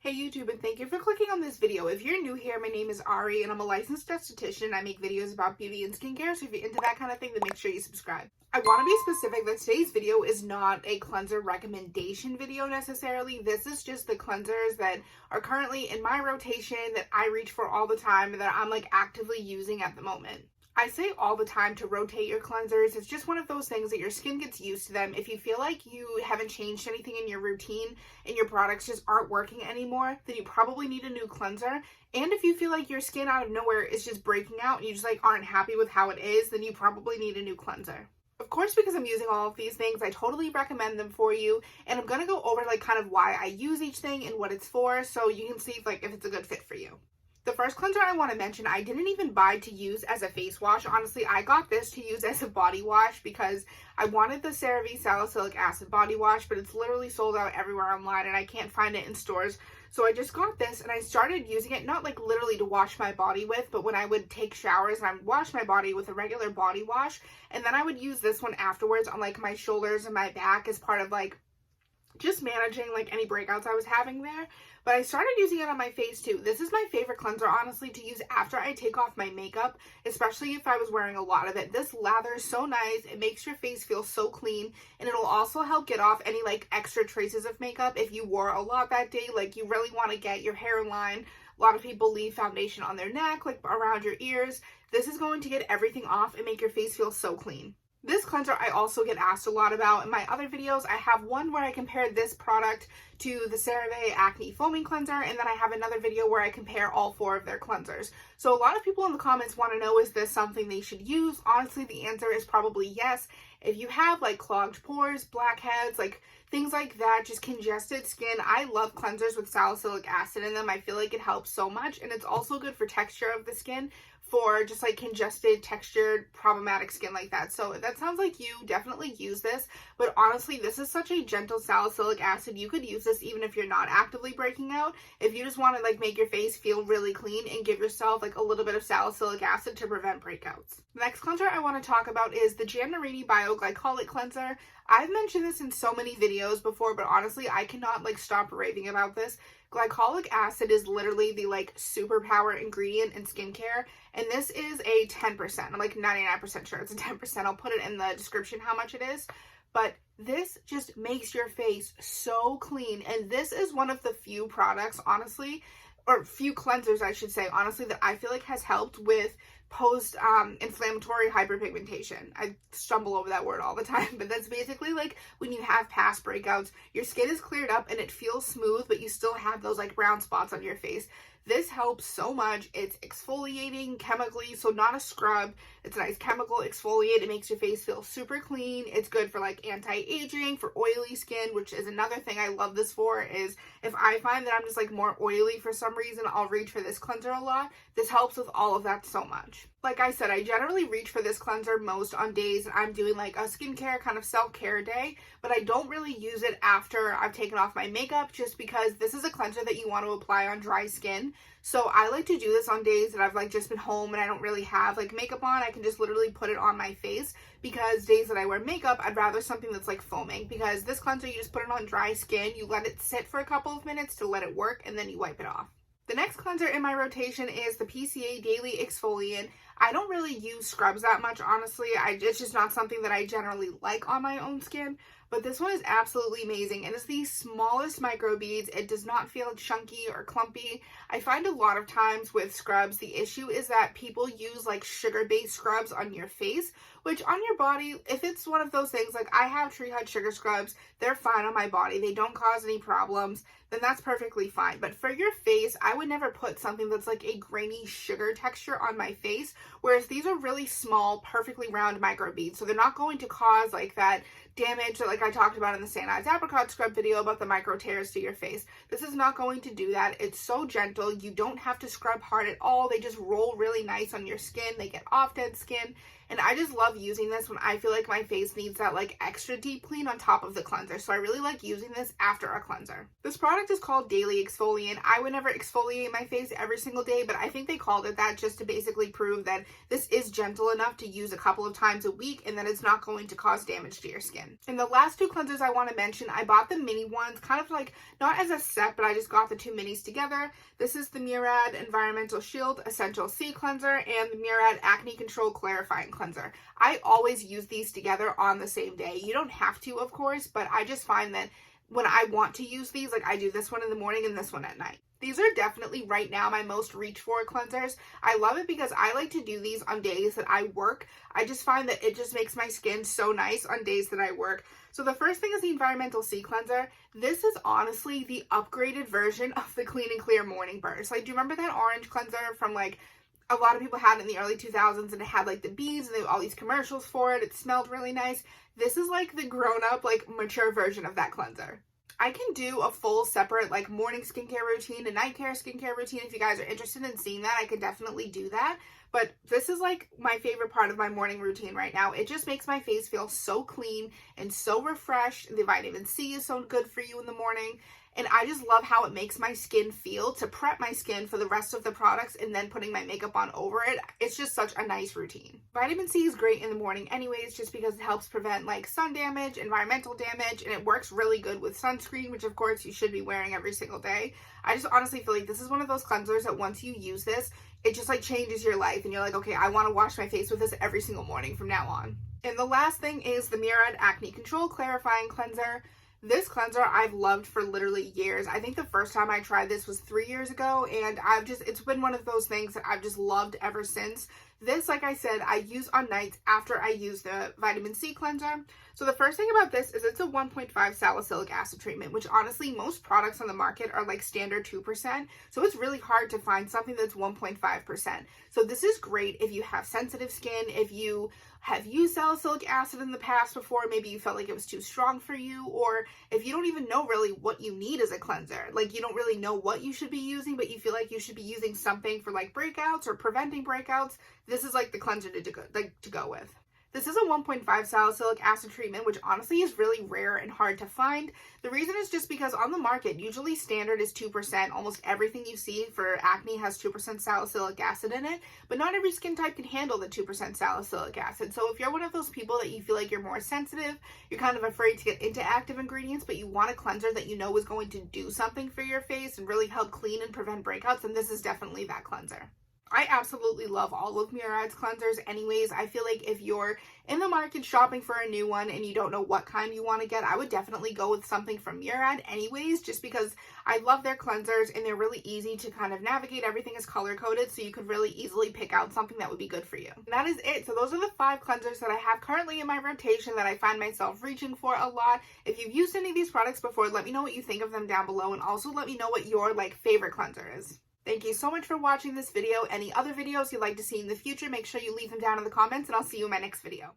Hey YouTube, and thank you for clicking on this video. If you're new here, my name is Ari and I'm a licensed esthetician. I make videos about beauty and skincare, so if you're into that kind of thing, then make sure you subscribe. I want to be specific that today's video is not a cleanser recommendation video necessarily. This is just the cleansers that are currently in my rotation that I reach for all the time and that I'm like actively using at the moment. I say all the time to rotate your cleansers. It's just one of those things that your skin gets used to them. If you feel like you haven't changed anything in your routine and your products just aren't working anymore, then you probably need a new cleanser. And if you feel like your skin out of nowhere is just breaking out and you just like aren't happy with how it is, then you probably need a new cleanser. Of course, because I'm using all of these things, I totally recommend them for you. And I'm going to go over like kind of why I use each thing and what it's for, so you can see like if it's a good fit for you. The first cleanser I want to mention, I didn't even buy to use as a face wash. Honestly, I got this to use as a body wash because I wanted the Cerave Salicylic Acid body wash, but it's literally sold out everywhere online and I can't find it in stores. So I just got this and I started using it, not like literally to wash my body with, but when I would take showers and I would wash my body with a regular body wash. And then I would use this one afterwards on like my shoulders and my back as part of like just managing like any breakouts I was having there. But I started using it on my face too. This is my favorite cleanser, honestly, to use after I take off my makeup, especially if I was wearing a lot of it. This lathers so nice. It makes your face feel so clean, and it'll also help get off any like extra traces of makeup if you wore a lot that day. Like you really want to get your hairline. A lot of people leave foundation on their neck, like around your ears. This is going to get everything off and make your face feel so clean. This cleanser I also get asked a lot about in my other videos. I have one where I compare this product to the Cerave Acne Foaming Cleanser, and then I have another video where I compare all four of their cleansers. So a lot of people in the comments want to know, is this something they should use? Honestly, the answer is probably yes. If you have like clogged pores, blackheads, like things like that, just congested skin, I love cleansers with salicylic acid in them. I feel like it helps so much, and it's also good for texture of the skin, for just like congested, textured, problematic skin like that. So if that sounds like you, definitely use this. But honestly, this is such a gentle salicylic acid. You could use this even if you're not actively breaking out. If you just want to like make your face feel really clean and give yourself like a little bit of salicylic acid to prevent breakouts. The next cleanser I want to talk about is the Jammerini Bioglycolic Cleanser. I've mentioned this in so many videos before, but honestly, I cannot like stop raving about this. Glycolic acid is literally the like superpower ingredient in skincare, and this is a 10%. I'm like 99% sure it's a 10%. I'll put it in the description how much it is, but this just makes your face so clean, and this is one of the few products, honestly, or few cleansers I should say, honestly, that I feel like has helped with post-inflammatory hyperpigmentation. I stumble over that word all the time, but that's basically like when you have past breakouts, your skin is cleared up and it feels smooth, but you still have those like brown spots on your face. This helps so much. It's exfoliating chemically, so not a scrub. It's a nice chemical exfoliate. It makes your face feel super clean. It's good for like anti-aging, for oily skin, which is another thing I love this for, is if I find that I'm just like more oily for some reason, I'll reach for this cleanser a lot. This helps with all of that so much. Like I said, I generally reach for this cleanser most on days that I'm doing like a skincare kind of self-care day, but I don't really use it after I've taken off my makeup, just because this is a cleanser that you want to apply on dry skin. So I like to do this on days that I've like just been home and I don't really have like makeup on. I can just literally put it on my face, because days that I wear makeup, I'd rather something that's like foaming, because this cleanser, you just put it on dry skin, you let it sit for a couple of minutes to let it work, and then you wipe it off. The next cleanser in my rotation is the Pca Daily Exfoliant. I don't really use scrubs that much, honestly. It's just not something that I generally like on my own skin. But this one is absolutely amazing, and it's the smallest microbeads. It does not feel chunky or clumpy. I find a lot of times with scrubs, the issue is that people use like sugar-based scrubs on your face, which on your body, if it's one of those things, like I have Tree Hut sugar scrubs, they're fine on my body, they don't cause any problems, then that's perfectly fine. But for your face, I would never put something that's like a grainy sugar texture on my face, whereas these are really small, perfectly round microbeads, so they're not going to cause like that damage that like I talked about in the St. Ives Apricot scrub video about the micro tears to your face. This is not going to do that. It's so gentle. You don't have to scrub hard at all. They just roll really nice on your skin. They get off dead skin. And I just love using this when I feel like my face needs that like extra deep clean on top of the cleanser. So I really like using this after a cleanser. This product is called Daily Exfoliant. I would never exfoliate my face every single day, but I think they called it that just to basically prove that this is gentle enough to use a couple of times a week and that it's not going to cause damage to your skin. And the last two cleansers I want to mention, I bought the mini ones kind of like not as a set, but I just got the two minis together. This is the Murad Environmental Shield Essential C Cleanser and the Murad Acne Control Clarifying Cleanser. I always use these together on the same day. You don't have to, of course, but I just find that when I want to use these, like I do this one in the morning and this one at night. These are definitely right now my most reach for cleansers. I love it because I like to do these on days that I work. I just find that it just makes my skin so nice on days that I work. So the first thing is the Environmental C Cleanser. This is honestly the upgraded version of the Clean and Clear Morning Burst. Like, do you remember that orange cleanser from like a lot of people had it in the early 2000s, and it had like the beads and all these commercials for it. It smelled really nice. This is like the grown-up, like mature version of that cleanser. I can do a full separate like morning skincare routine and night care skincare routine. If you guys are interested in seeing that, I could definitely do that. But this is like my favorite part of my morning routine right now. It just makes my face feel so clean and so refreshed. The vitamin C is so good for you in the morning. And I just love how it makes my skin feel to prep my skin for the rest of the products and then putting my makeup on over it. It's just such a nice routine. Vitamin C is great in the morning anyways, just because it helps prevent like sun damage, environmental damage, and it works really good with sunscreen, which of course you should be wearing every single day. I just honestly feel like this is one of those cleansers that once you use this, it just like changes your life and you're like, okay, I want to wash my face with this every single morning from now on. And the last thing is the Murad Acne Control Clarifying Cleanser. This cleanser I've loved for literally years. I think the first time I tried this was 3 years ago, and it's been one of those things that I've just loved ever since. This, like I said, I use on nights after I use the vitamin C cleanser. So the first thing about this is it's a 1.5 salicylic acid treatment, which honestly most products on the market are like standard 2%. So it's really hard to find something that's 1.5%. So this is great if you have sensitive skin, if you have used salicylic acid in the past before, maybe you felt like it was too strong for you, or if you don't even know really what you need as a cleanser, like you don't really know what you should be using, but you feel like you should be using something for like breakouts or preventing breakouts, this is like the cleanser to go with. This is a 1.5 salicylic acid treatment, which honestly is really rare and hard to find. The reason is just because on the market, usually standard is 2%. Almost everything you see for acne has 2% salicylic acid in it, but not every skin type can handle the 2% salicylic acid. So if you're one of those people that you feel like you're more sensitive, you're kind of afraid to get into active ingredients, but you want a cleanser that you know is going to do something for your face and really help clean and prevent breakouts, then this is definitely that cleanser. I absolutely love all of Murad's cleansers anyways. I feel like if you're in the market shopping for a new one and you don't know what kind you want to get, I would definitely go with something from Murad anyways, just because I love their cleansers and they're really easy to kind of navigate. Everything is color coded, so you could really easily pick out something that would be good for you. And that is it. So those are the 5 cleansers that I have currently in my rotation that I find myself reaching for a lot. If you've used any of these products before, let me know what you think of them down below, and also let me know what your favorite cleanser is. Thank you so much for watching this video. Any other videos you'd like to see in the future, make sure you leave them down in the comments, and I'll see you in my next video.